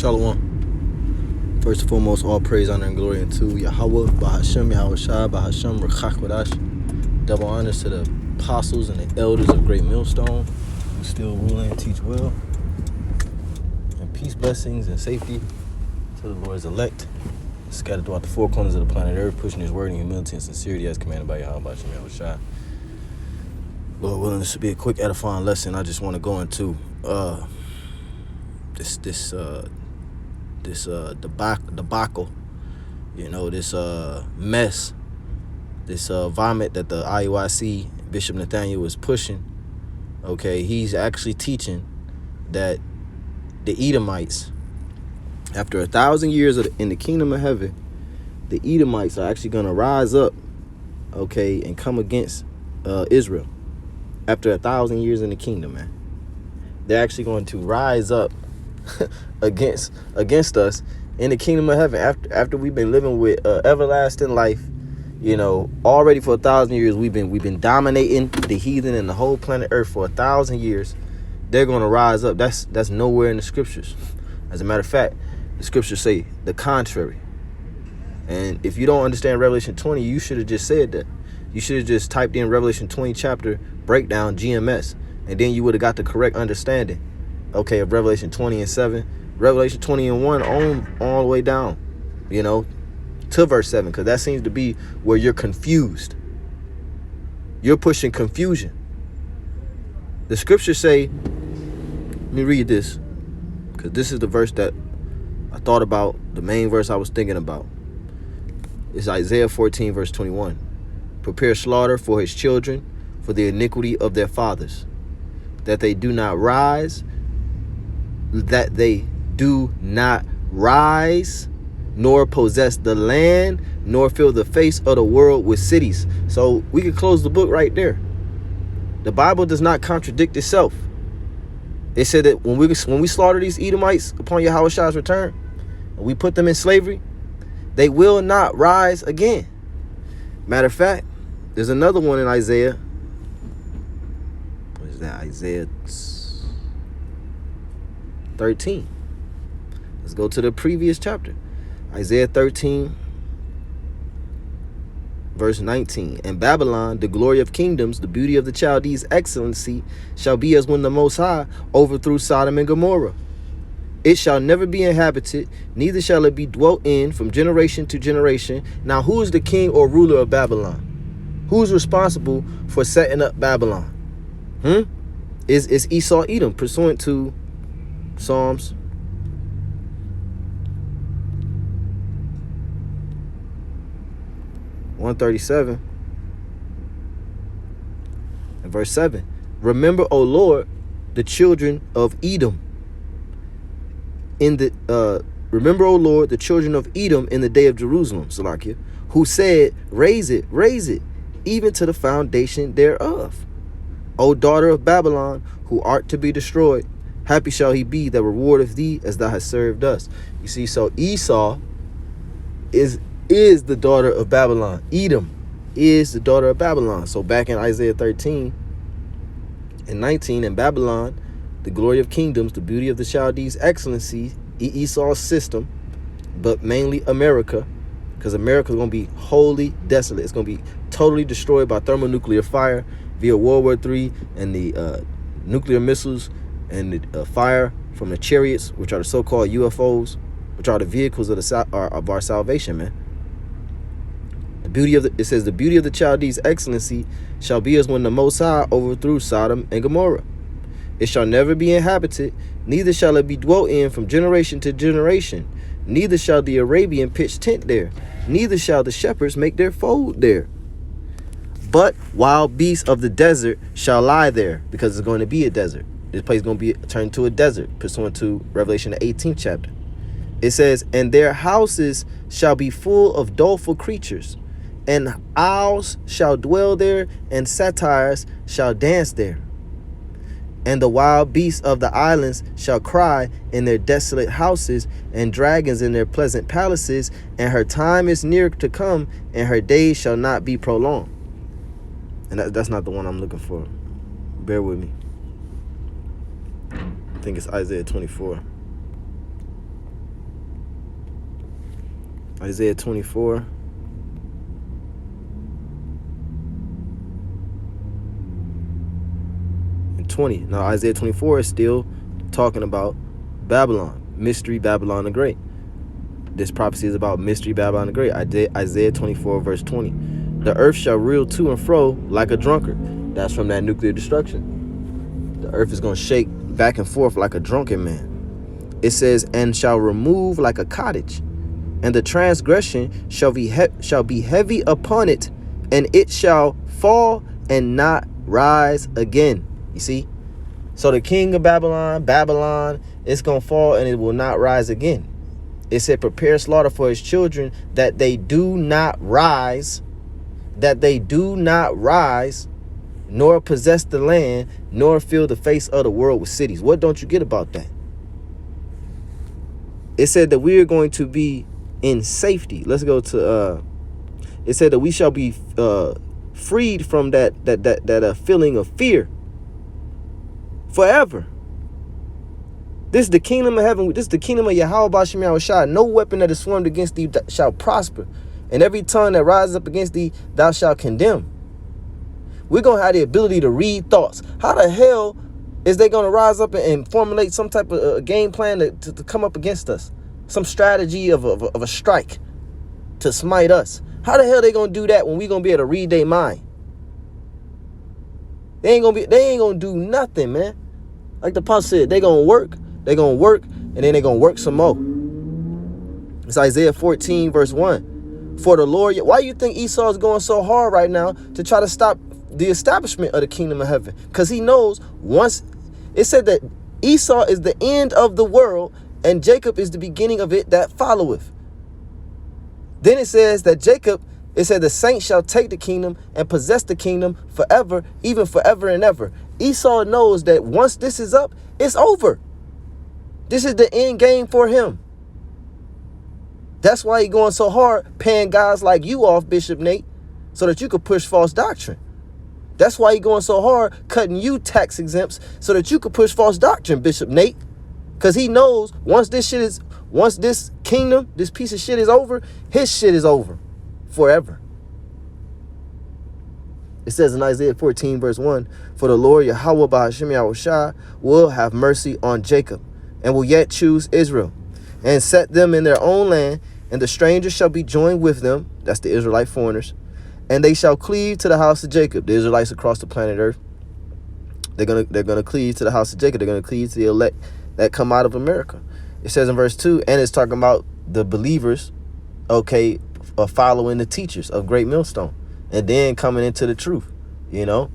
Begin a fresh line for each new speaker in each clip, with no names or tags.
Shalom. First and foremost, all praise, honor, and glory unto Yahweh, Bahashem, Yahweh Shai, Bahashem, Rechak Wadash. Double honors to the apostles and the elders of Great Millstone, who still rule and teach well. And peace, blessings, and safety to the Lord's elect, scattered throughout the four corners of the planet Earth, pushing his word in humility and sincerity as commanded by Yahweh, Bahashem, Yahweh Shai. Lord willing, this will be a quick edifying lesson. I just want to go into this debacle, this mess, this vomit that the IUIC Bishop Nathaniel is pushing. Okay, he's actually teaching that the Edomites, after 1,000 years in the kingdom of heaven, the Edomites are actually going to rise up, okay, and come against Israel. After 1,000 years in the kingdom, man, they're actually going to rise up against us in the kingdom of heaven. After we've been living with everlasting life, already for 1,000 years, we've been dominating the heathen and the whole planet Earth for 1,000 years. They're going to rise up. That's nowhere in the scriptures. As a matter of fact, the scriptures say the contrary. And if you don't understand Revelation 20, you should have just said that. You should have just typed in Revelation 20 chapter breakdown GMS, and then you would have got the correct understanding, okay, of Revelation 20 and 7, Revelation 20 and 1 all the way down, to verse 7, because that seems to be where you're confused. You're pushing confusion. The scriptures say, let me read this, because this is the verse that I thought about, the main verse I was thinking about. It's Isaiah 14, verse 21. Prepare slaughter for his children, for the iniquity of their fathers, that they do not rise, nor possess the land, nor fill the face of the world with cities. So we can close the book right there. The Bible does not contradict itself. It said that when we slaughter these Edomites upon Yahweh Shai's return, and we put them in slavery, they will not rise again. Matter of fact, there's another one in Isaiah. What is that? Isaiah 13. Let's go to the previous chapter. Isaiah 13, verse 19. And Babylon, the glory of kingdoms, the beauty of the Chaldees' excellency, shall be as when the Most High overthrew Sodom and Gomorrah. It shall never be inhabited, neither shall it be dwelt in from generation to generation. Now, who is the king or ruler of Babylon? Who's responsible for setting up Babylon? Is Esau Edom, pursuant to Psalms 137 and verse 7. Remember, O Lord, the children of Edom. Remember, O Lord, the children of Edom in the day of Jerusalem, Salakia, who said, raise it, even to the foundation thereof. O daughter of Babylon, who art to be destroyed, happy shall he be that rewardeth thee as thou hast served us. You see, so Esau is the daughter of Babylon. Edom is the daughter of Babylon. So back in Isaiah 13 and 19, in Babylon, the glory of kingdoms, the beauty of the Chaldees' excellency, Esau's system, but mainly America, because America is going to be wholly desolate. It's going to be totally destroyed by thermonuclear fire via World War III and the nuclear missiles and the fire from the chariots, which are the so-called UFOs, which are the vehicles of our salvation, man. It says, the beauty of the Chaldees' excellency shall be as when the Most High overthrew Sodom and Gomorrah. It shall never be inhabited, neither shall it be dwelt in from generation to generation. Neither shall the Arabian pitch tent there, neither shall the shepherds make their fold there. But wild beasts of the desert shall lie there, because it's going to be a desert. This place is going to be turned to a desert, pursuant to Revelation the 18th chapter. It says, and their houses shall be full of doleful creatures, and owls shall dwell there, and satyrs shall dance there. And the wild beasts of the islands shall cry in their desolate houses, and dragons in their pleasant palaces. And her time is near to come, and her days shall not be prolonged. And that's not the one I'm looking for. Bear with me. I think it's Isaiah 24. Isaiah 24. And 20. Now, Isaiah 24 is still talking about Babylon, mystery Babylon the Great. This prophecy is about mystery Babylon the Great. Isaiah 24, verse 20. The earth shall reel to and fro like a drunkard. That's from that nuclear destruction. The earth is going to shake back and forth like a drunken man. It says, and shall remove like a cottage, and the transgression shall be heavy upon it, and it shall fall and not rise again. You see? So the king of Babylon, it's going to fall and it will not rise again. It said, prepare slaughter for his children, that they do not rise, nor possess the land, nor fill the face of the world with cities. What don't you get about that? It said that we are going to be in safety. Let's go to, it said that we shall be freed from that feeling of fear forever. This is the kingdom of heaven. This is the kingdom of Yahweh Ba'ashem Yahushua. No weapon that is formed against thee shall prosper, and every tongue that rises up against thee thou shalt condemn. We're going to have the ability to read thoughts. How the hell is they going to rise up and formulate some type of game plan to come up against us? Some strategy of a strike to smite us. How the hell are they going to do that when we're going to be able to read their mind? They ain't going to do nothing, man. Like the apostle said, they're going to work. They're going to work, and then they're going to work some more. It's Isaiah 14, verse 1. For the Lord, why you think Esau is going so hard right now to try to stop the establishment of the kingdom of heaven? Because he knows once, it said that Esau is the end of the world, and Jacob is the beginning of it that followeth. Then it says that Jacob, it said the saints shall take the kingdom and possess the kingdom forever, even forever and ever. Esau knows that once this is up, it's over. This is the end game for him. That's why he's going so hard paying guys like you off, Bishop Nate, so that you could push false doctrine. That's why he's going so hard cutting you tax exempts so that you could push false doctrine, Bishop Nate. Because he knows once this kingdom, this piece of shit is over, his shit is over forever. It says in Isaiah 14, verse 1, for the Lord Yahweh Ba'ashem Yahushua will have mercy on Jacob, and will yet choose Israel, and set them in their own land, and the strangers shall be joined with them. That's the Israelite foreigners. And they shall cleave to the house of Jacob. The Israelites across the planet Earth. They're gonna cleave to the house of Jacob. They're gonna cleave to the elect that come out of America. It says in verse 2, and it's talking about the believers, okay, following the teachers of Great Millstone, and then coming into the truth. You know,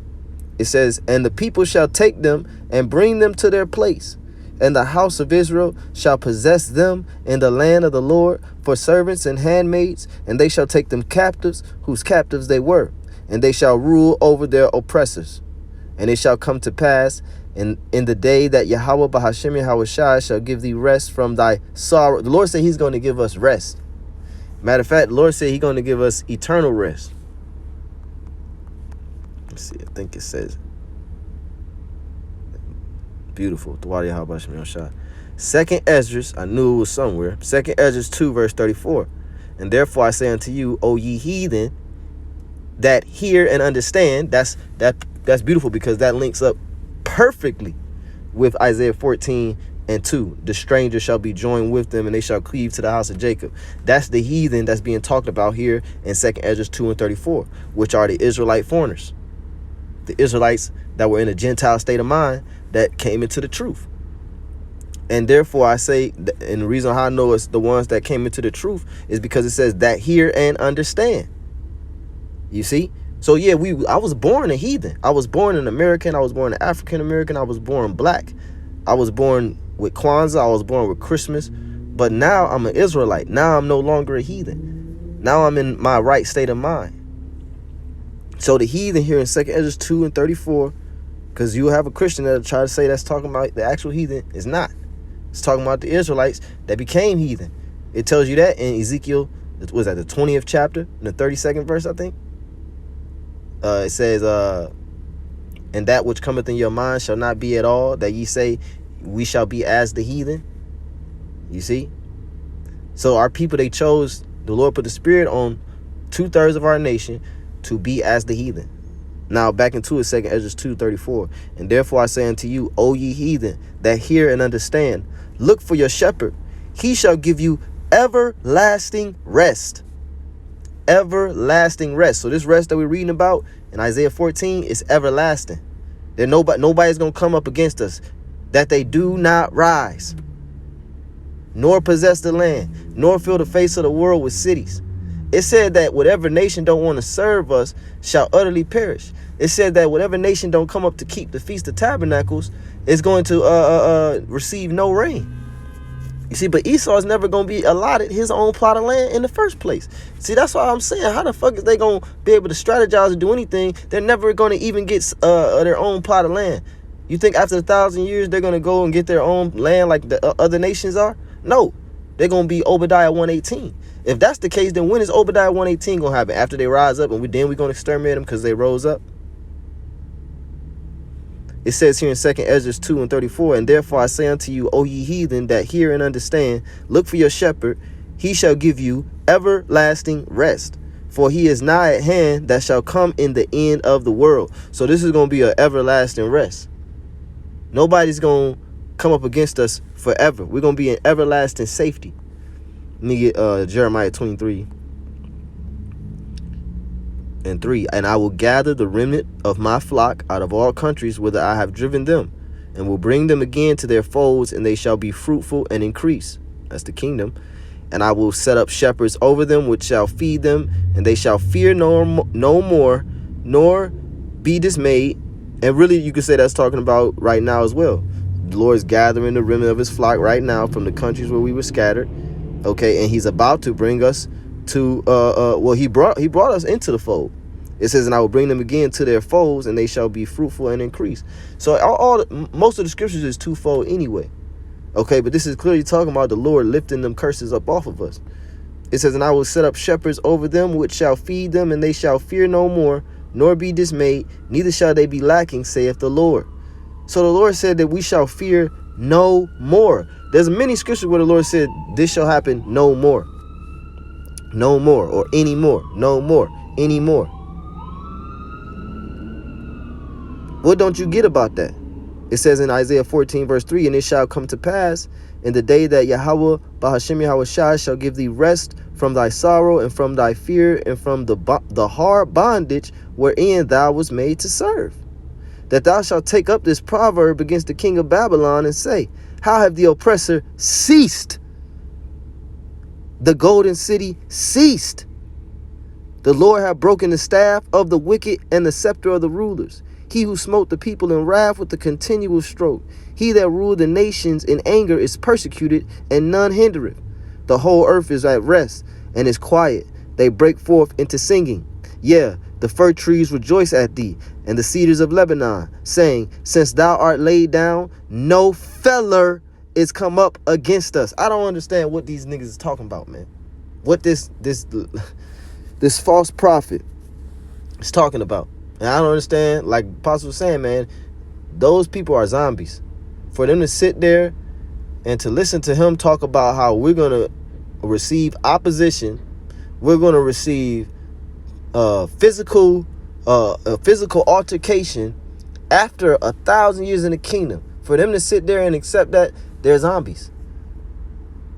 it says, and the people shall take them and bring them to their place, and the house of Israel shall possess them in the land of the Lord for servants and handmaids, and they shall take them captives, whose captives they were, and they shall rule over their oppressors. And it shall come to pass in the day that Yahweh Ba'ashem Yahushua shall give thee rest from thy sorrow. The Lord said he's going to give us rest. Matter of fact, the Lord said he's going to give us eternal rest. Let's see, I think it says beautiful. Second Esdras, I knew it was somewhere. Second Esdras 2, verse 34. And therefore I say unto you, O ye heathen, that hear and understand. That's beautiful, because that links up perfectly with Isaiah 14 and 2. The stranger shall be joined with them, and they shall cleave to the house of Jacob. That's the heathen that's being talked about here in Second Esdras 2 and 34, which are the Israelite foreigners. The Israelites that were in a Gentile state of mind that came into the truth. And therefore I say, and the reason how I know it's the ones that came into the truth is because it says that hear and understand. You see? So yeah, I was born a heathen. I was born an American. I was born an African American. I was born black. I was born with Kwanzaa. I was born with Christmas. But now I'm an Israelite. Now I'm no longer a heathen. Now I'm in my right state of mind. So the heathen here in 2 Esdras 2 and 34, because you have a Christian that'll try to say that's talking about the actual heathen, is not. It's talking about the Israelites that became heathen. It tells you that in Ezekiel, was that the 20th chapter, in the 32nd verse, I think. It says, and that which cometh in your mind shall not be at all, that ye say, we shall be as the heathen. You see? So our people, they chose The Lord put the spirit on 2/3 of our nation to be as the heathen. Now back into it, 2 Ezra 2:34. And therefore I say unto you, O ye heathen, that hear and understand, look for your shepherd. He shall give you everlasting rest. Everlasting rest. So this rest that we're reading about in Isaiah 14 is everlasting. Nobody's going to come up against us. That they do not rise, nor possess the land, nor fill the face of the world with cities. It said that whatever nation don't want to serve us shall utterly perish. It said that whatever nation don't come up to keep the Feast of Tabernacles is going to receive no rain. You see, but Esau is never going to be allotted his own plot of land in the first place. See, that's why I'm saying, how the fuck is they going to be able to strategize or do anything? They're never going to even get their own plot of land. You think after 1,000 years they're going to go and get their own land like the other nations are? No, they're going to be Obadiah 1:18. If that's the case, then when is Obadiah 1:18 going to happen? After they rise up and we're going to exterminate them because they rose up? It says here in 2 Ezra 2:34, and therefore I say unto you, O ye heathen, that hear and understand, look for your shepherd, he shall give you everlasting rest. For he is nigh at hand that shall come in the end of the world. So this is going to be an everlasting rest. Nobody's going to come up against us forever. We're going to be in everlasting safety. Let me get Jeremiah 23:3. And I will gather the remnant of my flock out of all countries whither I have driven them, and will bring them again to their folds, and they shall be fruitful and increase. That's the kingdom. And I will set up shepherds over them, which shall feed them, and they shall fear no more, nor be dismayed. And really, you could say that's talking about right now as well. The Lord is gathering the remnant of his flock right now from the countries where we were scattered. Okay, and he's about to bring us to he brought us into the fold. It says, and I will bring them again to their folds, and they shall be fruitful and increase. So most of the scriptures is twofold anyway. Okay, but this is clearly talking about the Lord lifting them curses up off of us. It says, and I will set up shepherds over them, which shall feed them, and they shall fear no more, nor be dismayed, neither shall they be lacking, saith the Lord. So the Lord said that we shall fear no more. There's many scriptures where the Lord said this shall happen no more. No more, or any more. No more, any more. What don't you get about that? It says in Isaiah 14:3, and it shall come to pass in the day that Yahweh Bahashem Yahushua shall give thee rest from thy sorrow and from thy fear and from the hard bondage wherein thou was made to serve. That thou shalt take up this proverb against the king of Babylon and say, how have the oppressor ceased? The golden city ceased. The Lord hath broken the staff of the wicked and the scepter of the rulers. He who smote the people in wrath with a continual stroke. He that ruled the nations in anger is persecuted, and none hindereth. The whole earth is at rest and is quiet. They break forth into singing. Yeah, the fir trees rejoice at thee, and the cedars of Lebanon, saying, since thou art laid down, no feller is come up against us. I don't understand what these niggas is talking about, man. What this false prophet is talking about. And I don't understand, like Apostle was saying, man, those people are zombies. For them to sit there and to listen to him talk about how we're going to receive opposition, we're going to receive physical altercation after 1,000 years in the kingdom. For them to sit there and accept that, they're zombies.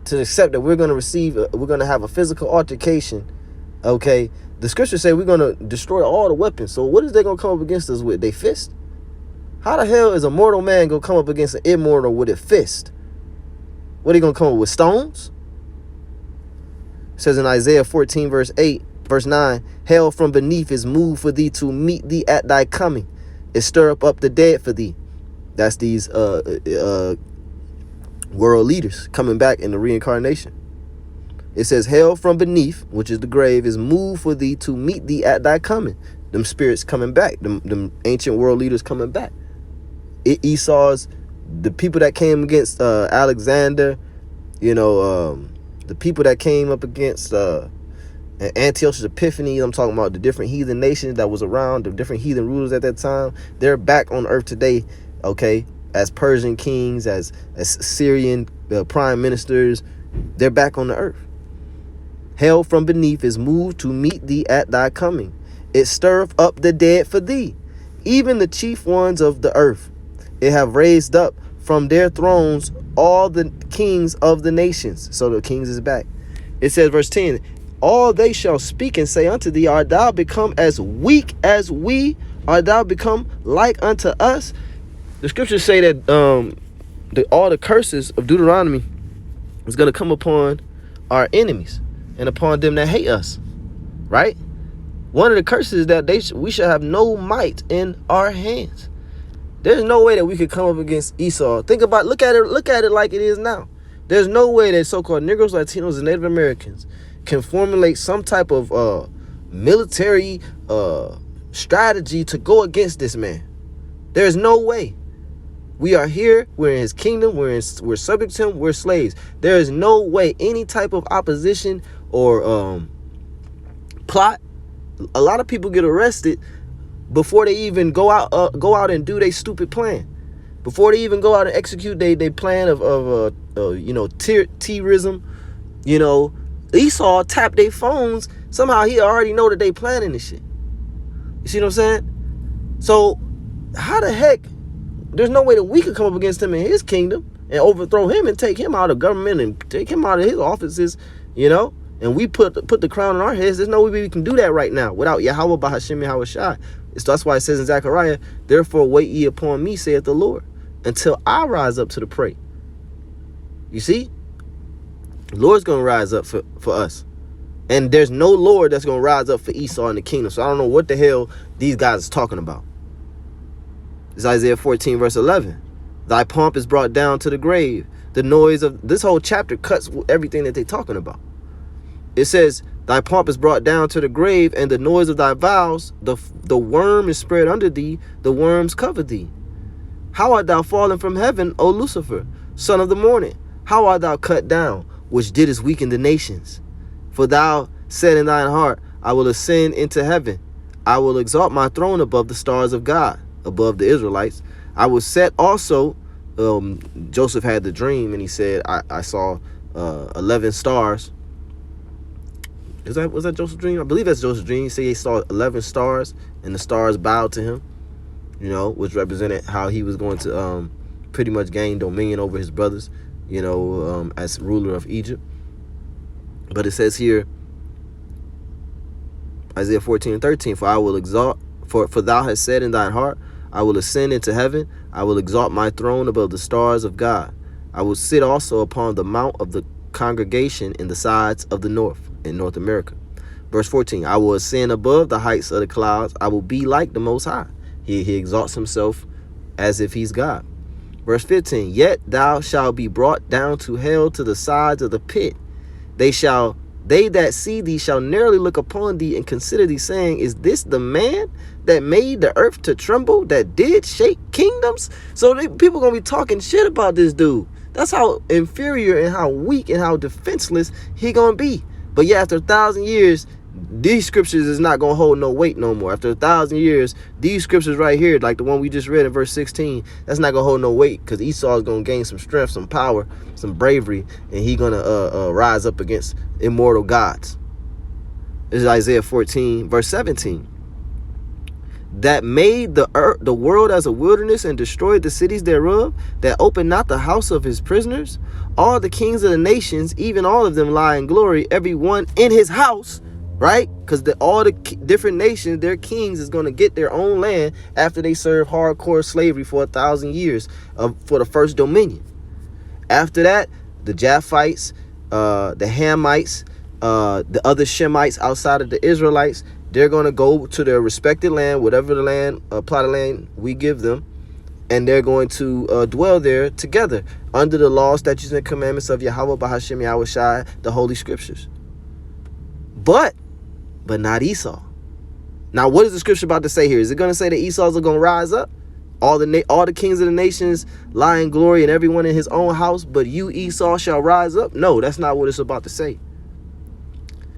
To accept that we're going to have a physical altercation, okay? The scriptures say we're going to destroy all the weapons. So what is they going to come up against us with? They fist? How the hell is a mortal man going to come up against an immortal with a fist? What are they going to come up with? Stones? It says in Isaiah 14:8, 9, hell from beneath is moved for thee to meet thee at thy coming. It stir up the dead for thee. That's these world leaders coming back in the reincarnation. It says, hell from beneath, which is the grave, is moved for thee to meet thee at thy coming. Them spirits coming back. Them ancient world leaders coming back. Esau's, the people that came against Alexander, the people that came up against Antiochus Epiphanes. I'm talking about the different heathen nations that was around, the different heathen rulers at that time. They're back on earth today, okay, as Persian kings, as Syrian prime ministers. They're back on the earth. Hell from beneath is moved to meet thee at thy coming. It stirreth up the dead for thee, even the chief ones of the earth. It have raised up from their thrones all the kings of the nations. So the kings is back. It says, verse 10, all they shall speak and say unto thee, art thou become as weak as we? Art thou become like unto us? The scriptures say that all the curses of Deuteronomy is going to come upon our enemies and upon them that hate us, right? One of the curses is that we shall have no might in our hands. There's no way that we could come up against Esau. Look at it like it is now. There's no way that so-called Negroes, Latinos, and Native Americans can formulate some type of military strategy to go against this man. There's no way. We are here. We're in his kingdom. We're subject to him. We're slaves. There is no way any type of opposition or plot. A lot of people get arrested before they even go out and do their stupid plan. Before they even go out and execute their plan of terrorism. Esau tapped their phones. Somehow he already know that they planning this shit. You see what I'm saying? So how the heck? There's no way that we could come up against him in his kingdom and overthrow him and take him out of government and take him out of his offices, and we put the crown on our heads. There's no way we can do that right now without Yahweh Bahashim Yahweh Shai. That's why it says in Zechariah, therefore wait ye upon me, saith the Lord, until I rise up to the prey. You see? The Lord's going to rise up for us. And there's no Lord that's going to rise up for Esau in the kingdom. So I don't know what the hell these guys are talking about. It's Isaiah 14, verse 11. Thy pomp is brought down to the grave. The noise of this whole chapter cuts everything that they're talking about. It says, thy pomp is brought down to the grave, and the noise of thy vows, the worm is spread under thee, the worms cover thee. How art thou fallen from heaven, O Lucifer, son of the morning? How art thou cut down, which didst weaken the nations? For thou said in thine heart, I will ascend into heaven. I will exalt my throne above the stars of God, above the Israelites. I will set also, Joseph had the dream, and he said, I saw 11 stars. Was that Joseph's dream? I believe that's Joseph's dream. He said he saw 11 stars, and the stars bowed to him, which represented how he was going to pretty much gain dominion over his brothers, as ruler of Egypt. But it says here, Isaiah 14:13, for I will exalt, for thou hast said in thine heart, I will ascend into heaven. I will exalt my throne above the stars of God. I will sit also upon the mount of the congregation in the sides of the north, in North America. Verse 14, I will ascend above the heights of the clouds. I will be like the Most High. He exalts himself as if he's God. Verse 15, yet thou shalt be brought down to hell, to the sides of the pit. They that see thee shall narrowly look upon thee and consider thee, saying, is this the man that made the earth to tremble, that did shake kingdoms? So people going to be talking shit about this dude. That's how inferior and how weak and how defenseless he going to be. But yeah, after 1,000 years, these scriptures is not going to hold no weight no more. After 1,000 years, these scriptures right here, like the one we just read in verse 16, that's not going to hold no weight, because Esau is going to gain some strength, some power, some bravery, and he going to rise up against immortal gods. This is Isaiah 14, verse 17. That made the world as a wilderness and destroyed the cities thereof, that opened not the house of his prisoners. All the kings of the nations, even all of them lie in glory, every one in his house, right? Because all the different nations, their kings is going to get their own land after they serve hardcore slavery for 1,000 years for the first dominion. After that, the Japhites, the Hamites, the other Shemites outside of the Israelites, they're going to go to their respected land, whatever the land, plot of land we give them, and they're going to dwell there together under the laws, statutes, and commandments of Yahweh Bahashim Yahweh Shai, the Holy Scriptures. But not Esau. Now, what is the scripture about to say here? Is it going to say that Esau's are going to rise up? All the kings of the nations lie in glory, and everyone in his own house, but you, Esau, shall rise up? No, that's not what it's about to say.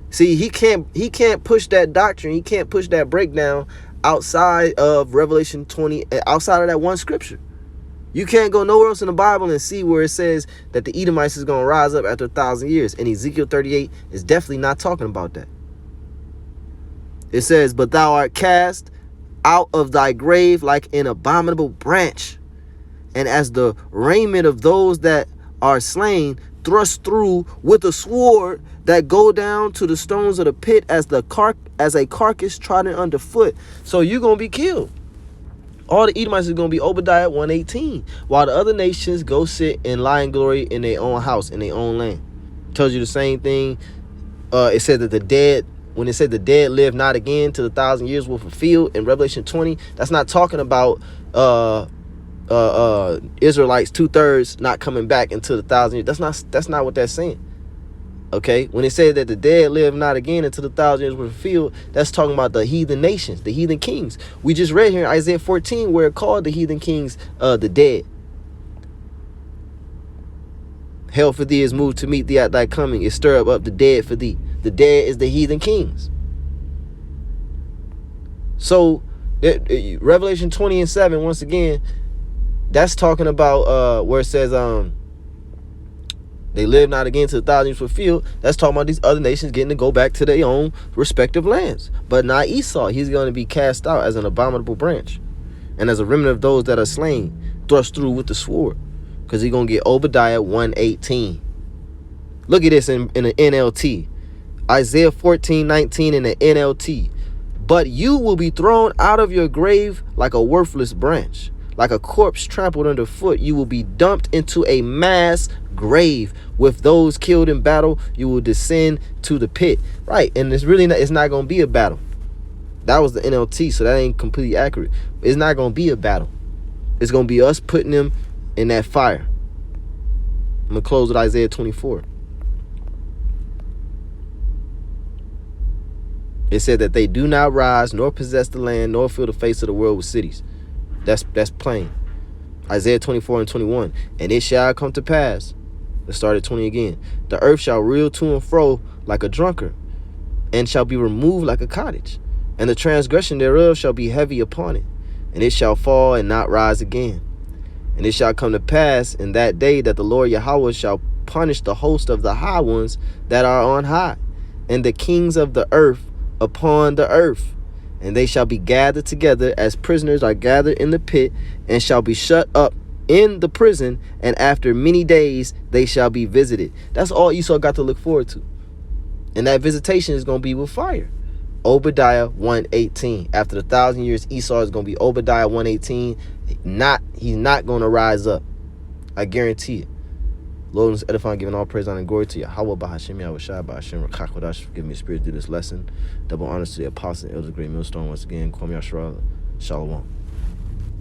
See, he can't push that doctrine. He can't push that breakdown outside of Revelation 20, outside of that one scripture. You can't go nowhere else in the Bible and see where it says that the Edomites is going to rise up after 1,000 years. And Ezekiel 38 is definitely not talking about that. It says, but thou art cast out of thy grave like an abominable branch, and as the raiment of those that are slain, thrust through with a sword that go down to the stones of the pit as a carcass trodden underfoot. So you're going to be killed. All the Edomites is going to be Obadiah 1:18, while the other nations go sit and lie in glory in their own house, in their own land. Tells you the same thing. It said that the dead, when it said the dead live not again till the 1,000 years were fulfilled in Revelation 20, that's not talking about Israelites 2/3 not coming back until the 1,000 years. That's not what that's saying. Okay, when it said that the dead live not again until the 1,000 years were fulfilled, that's talking about the heathen nations, the heathen kings. We just read here in Isaiah 14 where it called the heathen kings the dead. Hell for thee is moved to meet thee at thy coming. It stir up the dead for thee. The dead is the heathen kings. So Revelation 20:7, once again, that's talking about where it says they live not again till the 1,000 years fulfilled. That's talking about these other nations getting to go back to their own respective lands. But not Esau. He's going to be cast out as an abominable branch, and as a remnant of those that are slain, thrust through with the sword. Because he's going to get Obadiah 1:18. Look at this in the NLT. Isaiah 14:19 in the NLT. But you will be thrown out of your grave like a worthless branch. Like a corpse trampled underfoot, you will be dumped into a mass grave. With those killed in battle, you will descend to the pit. Right, and it's not going to be a battle. That was the NLT, so that ain't completely accurate. It's not going to be a battle. It's going to be us putting them in that fire. I'm going to close with Isaiah 24. It said that they do not rise, nor possess the land, nor fill the face of the world with cities. That's plain. Isaiah 24:21. And it shall come to pass. Let's start at 20 again. The earth shall reel to and fro like a drunkard, and shall be removed like a cottage. And the transgression thereof shall be heavy upon it. And it shall fall and not rise again. And it shall come to pass in that day that the Lord Yahweh shall punish the host of the high ones that are on high, and the kings of the earth upon the earth. And they shall be gathered together as prisoners are gathered in the pit, and shall be shut up in the prison, and after many days they shall be visited. That's all Esau got to look forward to. And that visitation is going to be with fire. Obadiah 1:18. After the 1,000 years, Esau is going to be Obadiah 1:18. He's not going to rise up. I guarantee it. Lord is edifying, giving all praise, honor, and glory to Yahweh, Bahashim, Yahweh Shai, Bahashim, Rakakwadash, give me spirit to do this lesson. Double honors to the apostles and elders, great millstone once again. Kwame Yashara, Shalom.